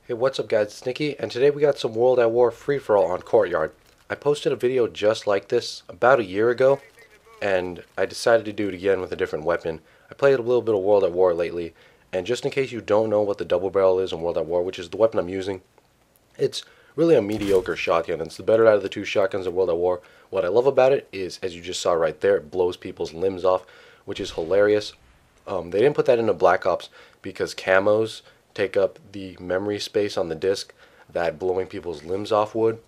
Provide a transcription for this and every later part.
Hey, what's up guys, it's Nicky, and today we got some World at War free-for-all on Courtyard. I posted a video just like this about a year ago, and I decided to do it again with a different weapon. I played a little bit of World at War lately, and just in case you don't know what the double barrel is in World at War, which is the weapon I'm using, it's really a mediocre shotgun. It's the better out of the two shotguns in World at War. What I love about it is, as you just saw right there, it blows people's limbs off, which is hilarious. They didn't put that into Black Ops because camos take up the memory space on the disc that blowing people's limbs off would.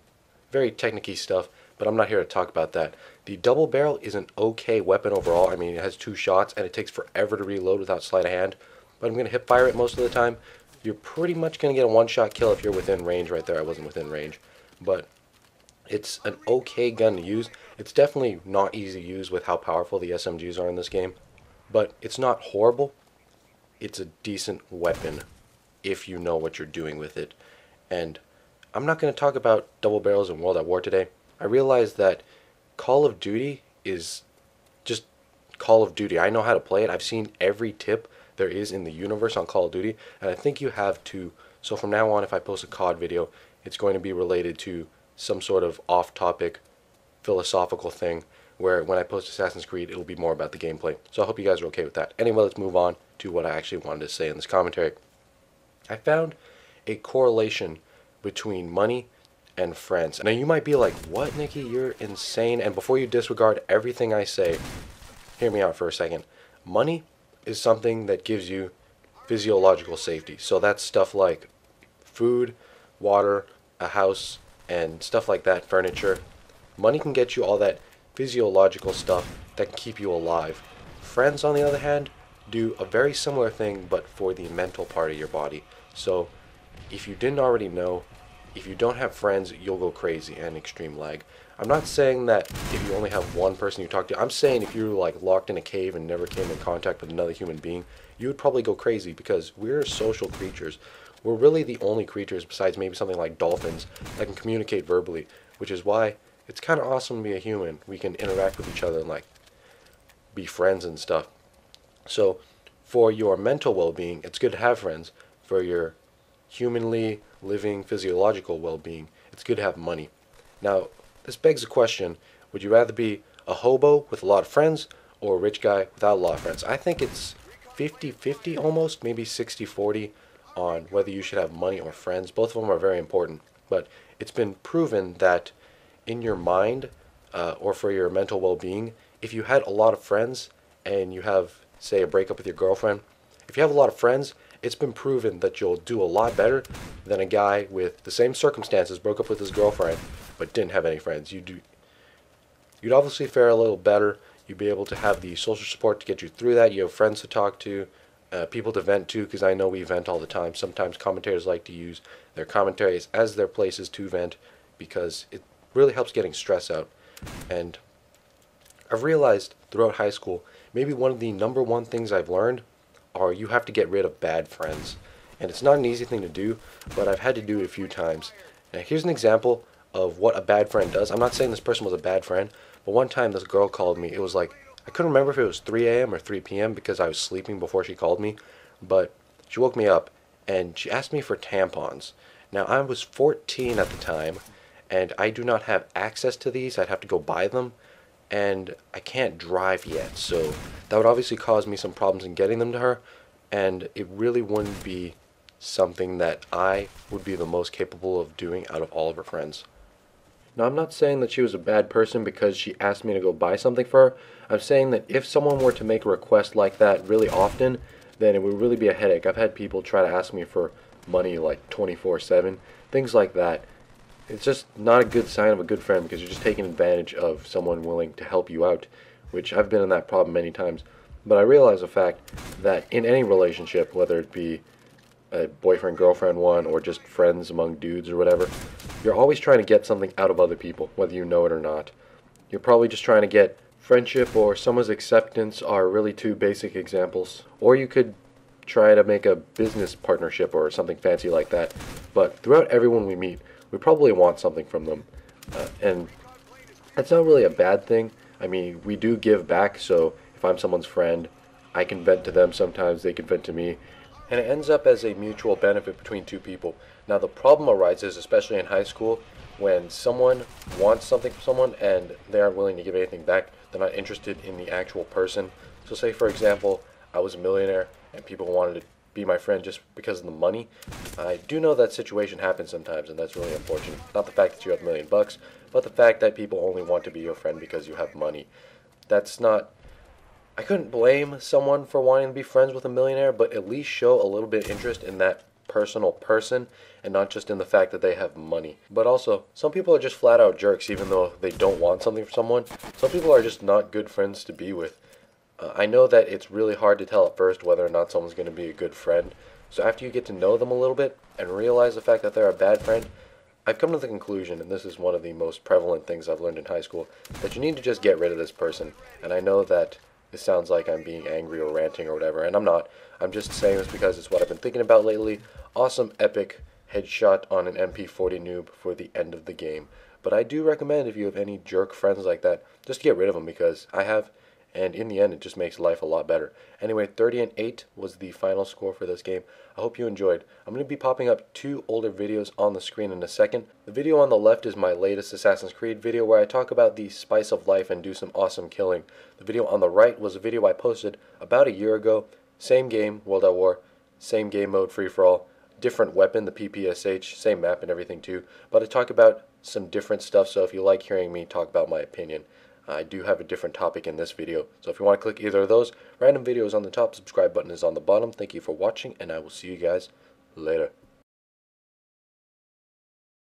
Very technicky stuff, but I'm not here to talk about that. The double barrel is an okay weapon overall. I mean, it has two shots and it takes forever to reload without sleight of hand, but I'm going to hip fire it most of the time. You're pretty much going to get a one-shot kill if you're within range. Right there, I wasn't within range, but it's an okay gun to use. It's definitely not easy to use with how powerful the SMGs are in this game, but it's not horrible. It's a decent weapon if you know what you're doing with it. And I'm not going to talk about double barrels in World at War today. I realize that Call of Duty is just Call of Duty. I know how to play it. I've seen every tip there is in the universe on Call of Duty, and I think you have too. So from now on, if I post a COD video, it's going to be related to some sort of off-topic philosophical thing, where when I post Assassin's Creed, it'll be more about the gameplay. So I hope you guys are okay with that. Anyway, let's move on to what I actually wanted to say in this commentary. I found a correlation between money and friends. Now you might be like, what, Nicky? You're insane. And before you disregard everything I say, hear me out for a second. Money is something that gives you physiological safety. So that's stuff like food, water, a house, and stuff like that, furniture. Money can get you all that physiological stuff that can keep you alive. Friends, on the other hand, do a very similar thing, but for the mental part of your body. So if you didn't already know, if you don't have friends, you'll go crazy and extreme lag. I'm not saying that if you only have one person you talk to. I'm saying if you're like locked in a cave and never came in contact with another human being, you would probably go crazy, because we're social creatures. We're really the only creatures, besides maybe something like dolphins, that can communicate verbally, which is why it's kind of awesome to be a human. We can interact with each other and like be friends and stuff. So for your mental well-being, it's good to have friends. For your humanly living physiological well-being, it's good to have money. Now, this begs the question, would you rather be a hobo with a lot of friends or a rich guy without a lot of friends? I think it's 50-50 almost, maybe 60-40 on whether you should have money or friends. Both of them are very important, but it's been proven that in your mind or for your mental well-being, if you had a lot of friends and you have, say, a breakup with your girlfriend, if you have a lot of friends, it's been proven that you'll do a lot better than a guy with the same circumstances, broke up with his girlfriend, but didn't have any friends. You'd obviously fare a little better. You'd be able to have the social support to get you through that. You have friends to talk to, people to vent to, because I know we vent all the time. Sometimes commentators like to use their commentaries as their places to vent, because it really helps getting stress out. And I've realized throughout high school, maybe one of the number one things I've learned are you have to get rid of bad friends. And it's not an easy thing to do, but I've had to do it a few times. Now here's an example of what a bad friend does. I'm not saying this person was a bad friend, but one time this girl called me. It was like, I couldn't remember if it was 3 a.m. or 3 p.m. because I was sleeping before she called me, but she woke me up and she asked me for tampons. Now I was 14 at the time, and I do not have access to these. I'd have to go buy them, and I can't drive yet, so that would obviously cause me some problems in getting them to her, and it really wouldn't be something that I would be the most capable of doing out of all of her friends. Now, I'm not saying that she was a bad person because she asked me to go buy something for her. I'm saying that if someone were to make a request like that really often, then it would really be a headache. I've had people try to ask me for money like 24/7, things like that. It's just not a good sign of a good friend, because you're just taking advantage of someone willing to help you out, which I've been in that problem many times. But I realize the fact that in any relationship, whether it be a boyfriend-girlfriend one or just friends among dudes or whatever, you're always trying to get something out of other people, whether you know it or not. You're probably just trying to get friendship or someone's acceptance are really two basic examples. Or you could try to make a business partnership or something fancy like that. But throughout everyone we meet, we probably want something from them. And that's not really a bad thing. I mean, we do give back, so if I'm someone's friend, I can vent to them sometimes, they can vent to me, and it ends up as a mutual benefit between two people. Now the problem arises, especially in high school, when someone wants something from someone and they aren't willing to give anything back. They're not interested in the actual person. So say for example, I was a millionaire and people wanted to be my friend just because of the money. I do know that situation happens sometimes, and that's really unfortunate. Not the fact that you have $1,000,000, but the fact that people only want to be your friend because you have money. That's not I couldn't blame someone for wanting to be friends with a millionaire, but at least show a little bit of interest in that personal person and not just in the fact that they have money. But also, some people are just flat out jerks even though they don't want something from someone. Some people are just not good friends to be with. I know that it's really hard to tell at first whether or not someone's going to be a good friend. So after you get to know them a little bit and realize the fact that they're a bad friend, I've come to the conclusion, and this is one of the most prevalent things I've learned in high school, that you need to just get rid of this person. And I know that it sounds like I'm being angry or ranting or whatever, and I'm not. I'm just saying this because it's what I've been thinking about lately. Awesome, epic headshot on an MP40 noob for the end of the game. But I do recommend, if you have any jerk friends like that, just get rid of them, because I have, and in the end it just makes life a lot better. Anyway, 30-8 was the final score for this game. I hope you enjoyed. I'm going to be popping up 2 older videos on the screen in a second. The video on the left is my latest Assassin's Creed video where I talk about the spice of life and do some awesome killing. The video on the right was a video I posted about a year ago. Same game, World at War, same game mode, free-for-all, different weapon, the PPSH, same map and everything too. But I talk about some different stuff, so if you like hearing me talk about my opinion, I do have a different topic in this video. So if you want to click either of those, random videos on the top, subscribe button is on the bottom. Thank you for watching, and I will see you guys later.